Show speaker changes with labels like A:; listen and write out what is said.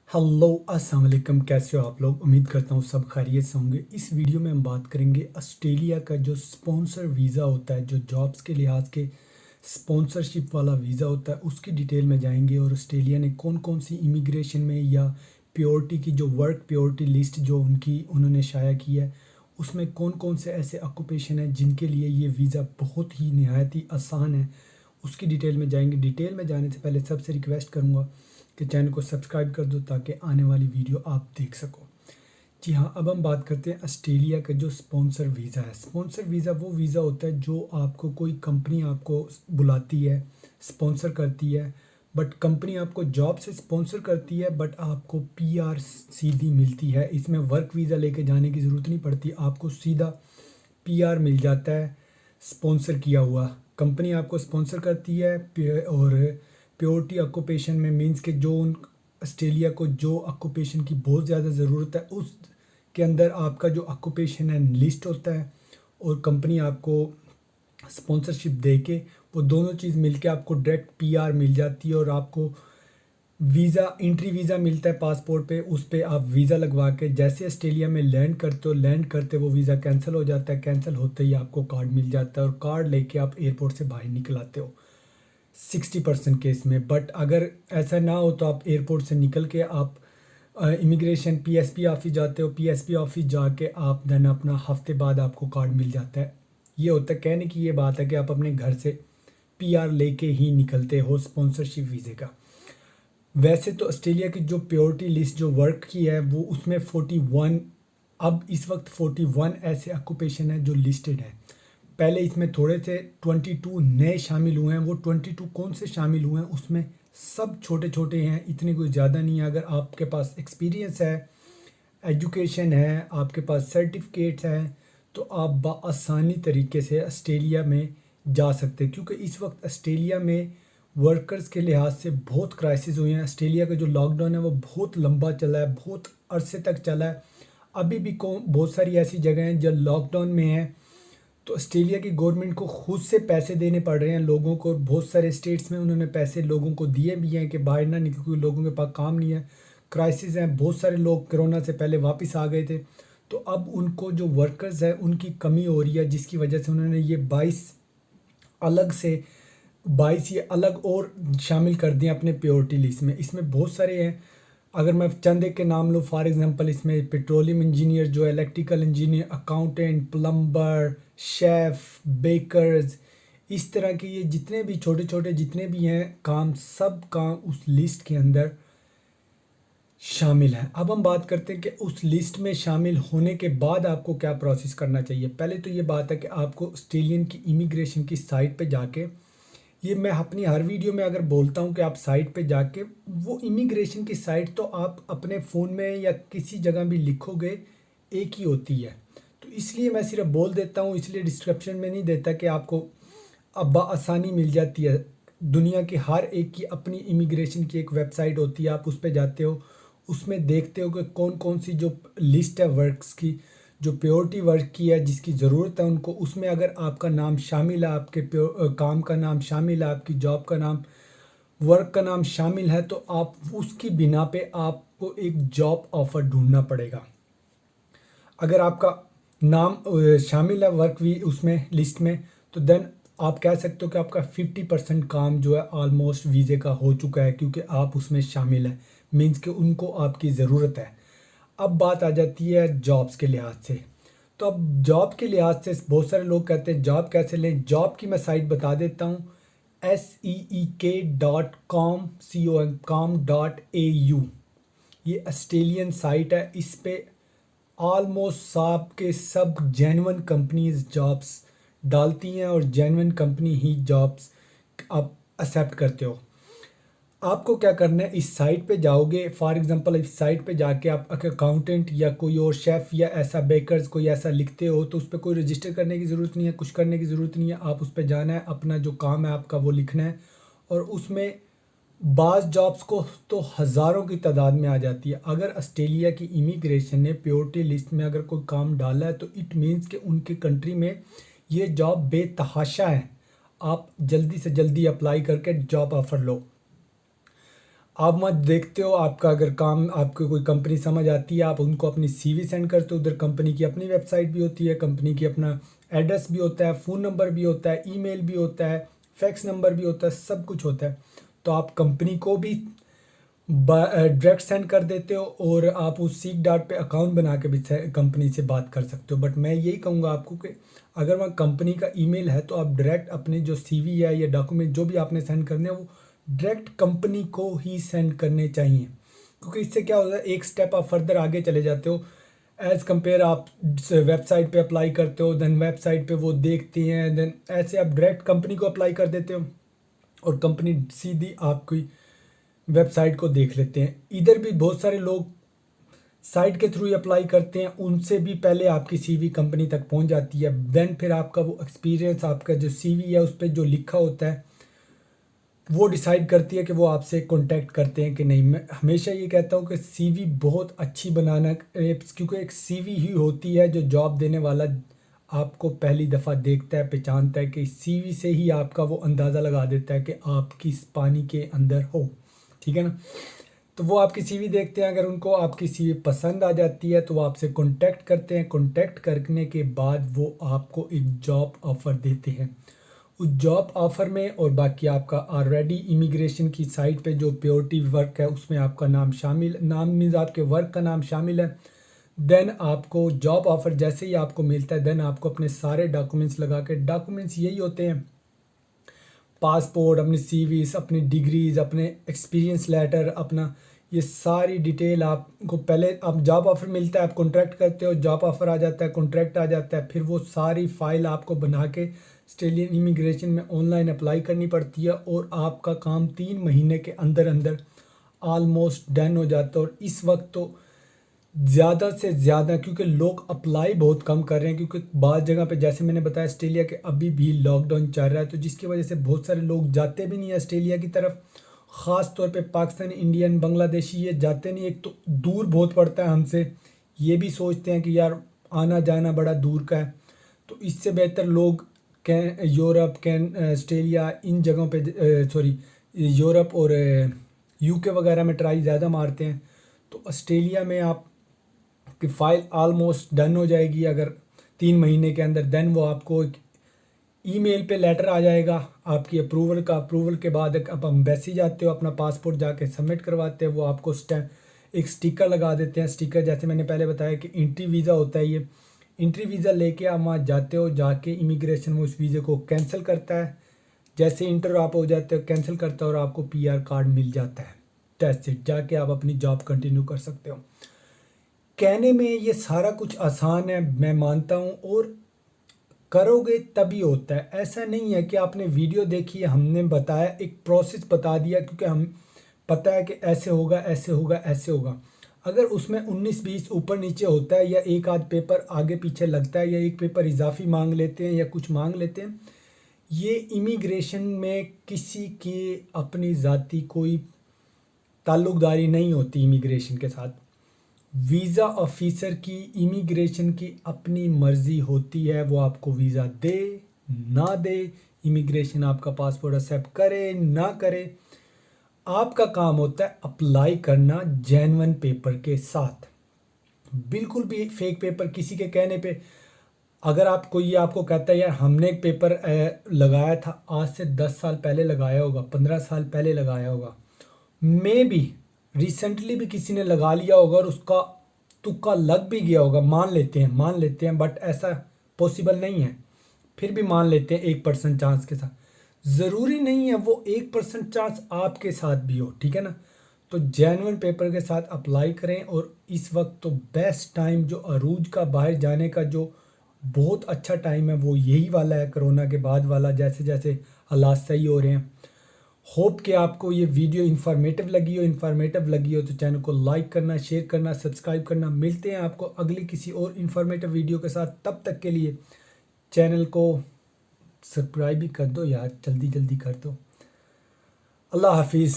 A: Hello अस्सलाम वालेकुम। कैसे हो आप लोग? उम्मीद करता हूँ सब खैरियत से होंगे। इस वीडियो में हम बात करेंगे ऑस्ट्रेलिया का जो स्पॉन्सर वीज़ा होता है, जो जॉब्स के लिहाज के स्पॉन्सरशिप वाला वीज़ा होता है, उसकी डिटेल में जाएंगे। और ऑस्ट्रेलिया ने कौन कौन सी इमिग्रेशन में या प्योरिटी की जो वर्क प्योरिटी लिस्ट जो उन्होंने शाया की है, उसमें कौन कौन से ऐसे ऑक्यूपेशन हैं जिनके लिए ये वीज़ा बहुत ही नहायत ही आसान है, उसकी डिटेल में जाएंगे। डिटेल में जाने से पहले सबसे रिक्वेस्ट करूँगा कि चैनल को सब्सक्राइब कर दो ताकि आने वाली वीडियो आप देख सको। जी हाँ, अब हम बात करते हैं ऑस्ट्रेलिया का जो स्पॉन्सर वीज़ा है। स्पॉन्सर वीज़ा वो वीज़ा होता है जो आपको कोई कंपनी आपको बुलाती है, स्पॉन्सर करती है। बट कंपनी आपको जॉब से स्पॉन्सर करती है, बट आपको पीआर सीधी मिलती है। इसमें वर्क वीज़ा लेके जाने की ज़रूरत नहीं पड़ती, आपको सीधा पीआर मिल जाता है। स्पॉन्सर किया हुआ कंपनी आपको स्पॉन्सर करती है। और प्योरिटी ऑक्यूपेशन में मींस के जो उन ऑस्ट्रेलिया को जो ऑक्यूपेशन की बहुत ज़्यादा ज़रूरत है, उस के अंदर आपका जो ऑक्यूपेशन है लिस्ट होता है। और कंपनी आपको स्पॉन्सरशिप दे के वो दोनों चीज़ मिलके आपको डायरेक्ट पीआर मिल जाती है। और आपको वीज़ा, एंट्री वीज़ा मिलता है पासपोर्ट पे, उस पे आप वीज़ा लगवा के जैसे ऑस्ट्रेलिया में लैंड करते हो, लैंड करते वो वीज़ा कैंसिल हो जाता है। कैंसिल होते ही आपको कार्ड मिल जाता है और कार्ड लेके आप एयरपोर्ट से बाहर निकल आते हो 60% केस में। बट अगर ऐसा ना हो तो आप एयरपोर्ट से निकल के आप इमिग्रेशन पीएसपी ऑफिस जाते हो। पीएसपी ऑफिस जाके आप देन अपना हफ्ते बाद आपको कार्ड मिल जाता है। ये होता है, कहने की ये बात है कि आप अपने घर से पीआर लेके ही निकलते हो स्पॉन्सरशिप वीज़े का। वैसे तो ऑस्ट्रेलिया की जो प्योरिटी लिस्ट जो वर्क की है वो उसमें 41, अब इस वक्त 41 ऐसे ऑक्यूपेशन है जो लिस्टेड है। पहले इसमें थोड़े से 22 नए शामिल हुए हैं। वो 22 कौन से शामिल हुए हैं उसमें सब छोटे छोटे हैं, इतने कोई ज़्यादा नहीं है। अगर आपके पास एक्सपीरियंस है, एजुकेशन है, आपके पास सर्टिफिकेट्स हैं, तो आप बआसानी तरीके से ऑस्ट्रेलिया में जा सकते हैं। क्योंकि इस वक्त ऑस्ट्रेलिया में वर्कर्स के लिहाज से बहुत क्राइसिस हुए हैं। ऑस्ट्रेलिया का जो लॉकडाउन है वो बहुत लंबा चला है, बहुत अरसे तक चला है। अभी भी बहुत सारी ऐसी जगह हैं जो लॉकडाउन में हैं। तो ऑस्ट्रेलिया की गवर्नमेंट को खुद से पैसे देने पड़ रहे हैं लोगों को। बहुत सारे स्टेट्स में उन्होंने पैसे लोगों को दिए भी हैं कि बाहर ना निकले, क्योंकि लोगों के पास काम नहीं है, क्राइसिस हैं। बहुत सारे लोग कोरोना से पहले वापस आ गए थे, तो अब उनको जो वर्कर्स हैं उनकी कमी हो रही है, जिसकी वजह से उन्होंने ये 22 ये अलग और शामिल कर दिए अपने प्योरिटी लिस्ट में। इसमें बहुत सारे हैं, अगर मैं चंद एक के नाम लूँ, फॉर एग्जांपल इसमें पेट्रोलियम इंजीनियर, जो electrical engineer, accountant, plumber, chef, bakers, इस तरह के ये जितने भी छोटे छोटे जितने भी हैं काम, सब काम उस लिस्ट के अंदर शामिल है। अब हम बात करते हैं कि उस लिस्ट में शामिल होने के बाद आपको क्या प्रोसेस करना चाहिए। पहले तो ये बात है कि आपको ऑस्ट्रेलियन की इमिग्रेशन की साइट पे जाके, ये मैं अपनी हर वीडियो में अगर बोलता हूँ कि आप साइट पे जाके, वो इमिग्रेशन की साइट तो आप अपने फ़ोन में या किसी जगह भी लिखोगे एक ही होती है। तो इसलिए मैं सिर्फ बोल देता हूँ, इसलिए डिस्क्रिप्शन में नहीं देता कि आपको अब आसानी मिल जाती है। दुनिया की हर एक की अपनी इमिग्रेशन की एक वेबसाइट होती है, आप उस पर जाते हो, उसमें देखते हो कि कौन कौन सी जो लिस्ट है वर्क्स की, जो प्योरिटी वर्क की है, जिसकी ज़रूरत है उनको, उसमें अगर आपका नाम शामिल है, आपके काम का नाम शामिल है, आपकी जॉब का नाम, वर्क का नाम शामिल है, तो आप उसकी बिना पे आपको एक जॉब ऑफ़र ढूंढना पड़ेगा। अगर आपका नाम शामिल है वर्क भी उसमें लिस्ट में, तो देन आप कह सकते हो कि आपका 50% काम जो है ऑलमोस्ट वीज़े का हो चुका है, क्योंकि आप उसमें शामिल हैं। मीन्स कि उनको आपकी ज़रूरत है। अब बात आ जाती है जॉब्स के लिहाज से। तो अब जॉब के लिहाज से बहुत सारे लोग कहते हैं जॉब कैसे लें। जॉब की मैं साइट बता देता हूँ, seek.com.au। ये ऑस्ट्रेलियन साइट है। इस पे ऑलमोस्ट सब के सब जेन्युइन कंपनीज जॉब्स डालती हैं और जेन्युइन कंपनी ही जॉब्स आप एक्सेप्ट करते हो। आपको क्या करना है, इस साइट पे जाओगे, फॉर एग्जांपल इस साइट पे जाके आप अकाउंटेंट या कोई और शेफ़ या ऐसा बेकर्स कोई ऐसा लिखते हो, तो उस पर कोई रजिस्टर करने की ज़रूरत नहीं है, कुछ करने की ज़रूरत नहीं है। आप उस पर जाना है, अपना जो काम है आपका वो लिखना है। और उसमें बाज़ जॉब्स को तो हज़ारों की तादाद में आ जाती है। अगर ऑस्ट्रेलिया की इमिग्रेशन ने प्योरिटी लिस्ट में अगर कोई काम डाला है, तो इट मीन्स कि उनकी कंट्री में ये जॉब बेतहाशा है। आप जल्दी से जल्दी अप्लाई करके जॉब ऑफ़र लो। आप मत देखते हो, आपका अगर काम आपको कोई कंपनी समझ आती है, आप उनको अपनी सीवी सेंड करते हो। उधर कंपनी की अपनी वेबसाइट भी होती है, कंपनी की अपना एड्रेस भी होता है, फ़ोन नंबर भी होता है, ईमेल भी होता है, फैक्स नंबर भी होता है, सब कुछ होता है। तो आप कंपनी को भी डायरेक्ट सेंड कर देते हो और आप उस सीक डाट पे अकाउंट बना के भी कंपनी से बात कर सकते हो। बट मैं यही कहूँगा आपको कि अगर वहाँ कंपनी का ईमेल है तो आप डायरेक्ट अपने जो सीवी है या डॉक्यूमेंट जो भी आपने सेंड करने हैं वो डायरेक्ट कंपनी को ही सेंड करने चाहिए, क्योंकि इससे क्या होता है, एक स्टेप आप फर्दर आगे चले जाते हो एज़ कंपेयर आप वेबसाइट पे अप्लाई करते हो, देन वेबसाइट पे वो देखते हैं, देन ऐसे आप डायरेक्ट कंपनी को अप्लाई कर देते हो और कंपनी सीधी आपकी वेबसाइट को देख लेते हैं। इधर भी बहुत सारे लोग साइट के थ्रू ही अप्लाई करते हैं, उनसे भी पहले आपकी सीवी कंपनी तक पहुंच जाती है। देन फिर आपका वो एक्सपीरियंस, आपका जो सीवी है उस पर जो लिखा होता है वो डिसाइड करती है कि वो आपसे कांटेक्ट करते हैं कि नहीं। मैं हमेशा ये कहता हूँ कि सीवी बहुत अच्छी बनाना, क्योंकि एक सीवी ही होती है जो जॉब देने वाला आपको पहली दफ़ा देखता है, पहचानता है कि सीवी से ही आपका वो अंदाज़ा लगा देता है कि आप किस पानी के अंदर हो, ठीक है ना। तो वो आपकी सीवी देखते हैं, अगर उनको आपकी सीवी पसंद आ जाती है तो वो आपसे कांटेक्ट करते हैं। कांटेक्ट करने के बाद वो आपको एक जॉब ऑफ़र देते हैं। उस जॉब ऑफ़र में और बाकी आपका ऑलरेडी इमिग्रेशन की साइट पे जो प्योरिटी वर्क है उसमें आपका नाम शामिल, नाम मीन्स आपके वर्क का नाम शामिल है। देन आपको जॉब ऑफ़र जैसे ही आपको मिलता है, देन आपको अपने सारे डॉक्यूमेंट्स लगा के, डॉक्यूमेंट्स यही होते हैं पासपोर्ट, अपनी सीवीज, अपनी डिग्रीज, अपने एक्सपीरियंस लेटर, अपना ये सारी डिटेल आपको पहले, आप जॉब ऑफ़र मिलता है, आप कॉन्ट्रैक्ट करते हो, जॉब ऑफ़र आ जाता है, कॉन्ट्रैक्ट आ जाता है, फिर वो सारी फाइल आपको बना के ऑस्ट्रेलियन इमिग्रेशन में ऑनलाइन अप्लाई करनी पड़ती है और आपका काम 3 महीने के अंदर अंदर ऑलमोस्ट डन हो जाता है। और इस वक्त तो ज़्यादा से ज़्यादा, क्योंकि लोग अप्लाई बहुत कम कर रहे हैं, क्योंकि बाद जगह पे जैसे मैंने बताया ऑस्ट्रेलिया के अभी भी लॉकडाउन चल रहा है, तो जिसकी वजह से बहुत सारे लोग जाते भी नहीं है ऑस्ट्रेलिया की तरफ। ख़ास तौर पे पाकिस्तानी, इंडियन, बांग्लादेशी ये जाते नहीं, एक तो दूर बहुत पड़ता है हमसे, ये भी सोचते हैं कि यार आना जाना बड़ा दूर का है। तो इससे बेहतर लोग यूरोप, ऑस्ट्रेलिया, इन जगहों पे, सॉरी, यूरोप और यूके वगैरह में ट्राई ज़्यादा मारते हैं। तो ऑस्ट्रेलिया में आप कि फ़ाइल ऑलमोस्ट डन हो जाएगी अगर 3 महीने के अंदर। देन वो आपको एक ईमेल पे लेटर आ जाएगा आपकी अप्रूवल का। अप्रूवल के बाद आप एम्बेसी जाते हो, अपना पासपोर्ट जाके सबमिट करवाते हैं, वो आपको एक स्टिकर लगा देते हैं। स्टिकर जैसे मैंने पहले बताया कि एंट्री वीज़ा होता है, ये एंट्री वीज़ा लेके आप वहाँ जाते हो, जाके इमिग्रेशन में उस वीज़े को कैंसिल करता है। जैसे इंटर आप हो जाते हो, कैंसिल करता है और आपको पीआर कार्ड मिल जाता है। दैट्स इट, जाके आप अपनी जॉब कंटिन्यू कर सकते हो। कहने में ये सारा कुछ आसान है, मैं मानता हूँ, और करोगे तभी होता है। ऐसा नहीं है कि आपने वीडियो देखी है, हमने बताया, एक प्रोसेस बता दिया, क्योंकि हम पता है कि ऐसे होगा, ऐसे होगा, ऐसे होगा। अगर उसमें 19-20 ऊपर नीचे होता है, या एक आध पेपर आगे पीछे लगता है, या एक पेपर इजाफी मांग लेते हैं या कुछ मांग लेते हैं, ये इमिग्रेशन में किसी की अपनी ज़ाती कोई ताल्लुकदारी नहीं होती इमिग्रेशन के साथ। वीज़ा ऑफिसर की, इमिग्रेशन की अपनी मर्ज़ी होती है, वो आपको वीज़ा दे ना दे, इमिग्रेशन आपका पासपोर्ट एक्सेप्ट करे ना करे, आपका काम होता है अप्लाई करना जेन्युइन पेपर के साथ। बिल्कुल भी फेक पेपर किसी के कहने पे, अगर आप कोई आपको कहता है यार हमने एक पेपर लगाया था, आज से 10 साल पहले लगाया होगा, 15 साल पहले लगाया होगा, मे बी रिसेंटली भी किसी ने लगा लिया होगा और उसका तुक्का लग भी गया होगा, मान लेते हैं, बट ऐसा पॉसिबल नहीं है, फिर भी मान लेते हैं 1% चांस के साथ। ज़रूरी नहीं है वो 1% चांस आपके साथ भी हो, ठीक है ना। तो जेन्युइन पेपर के साथ अप्लाई करें। और इस वक्त तो बेस्ट टाइम जो अरूज का बाहर जाने का जो बहुत अच्छा टाइम है वो यही वाला है, कोरोना के बाद वाला, जैसे जैसे हालात सही हो रहे हैं। होप कि आपको ये वीडियो इन्फॉर्मेटिव लगी हो तो चैनल को लाइक करना, शेयर करना, सब्सक्राइब करना। मिलते हैं आपको अगली किसी और इन्फॉर्मेटिव वीडियो के साथ, तब तक के लिए चैनल को सब्सक्राइब भी कर दो यार, जल्दी जल्दी कर दो। अल्लाह हाफिज़।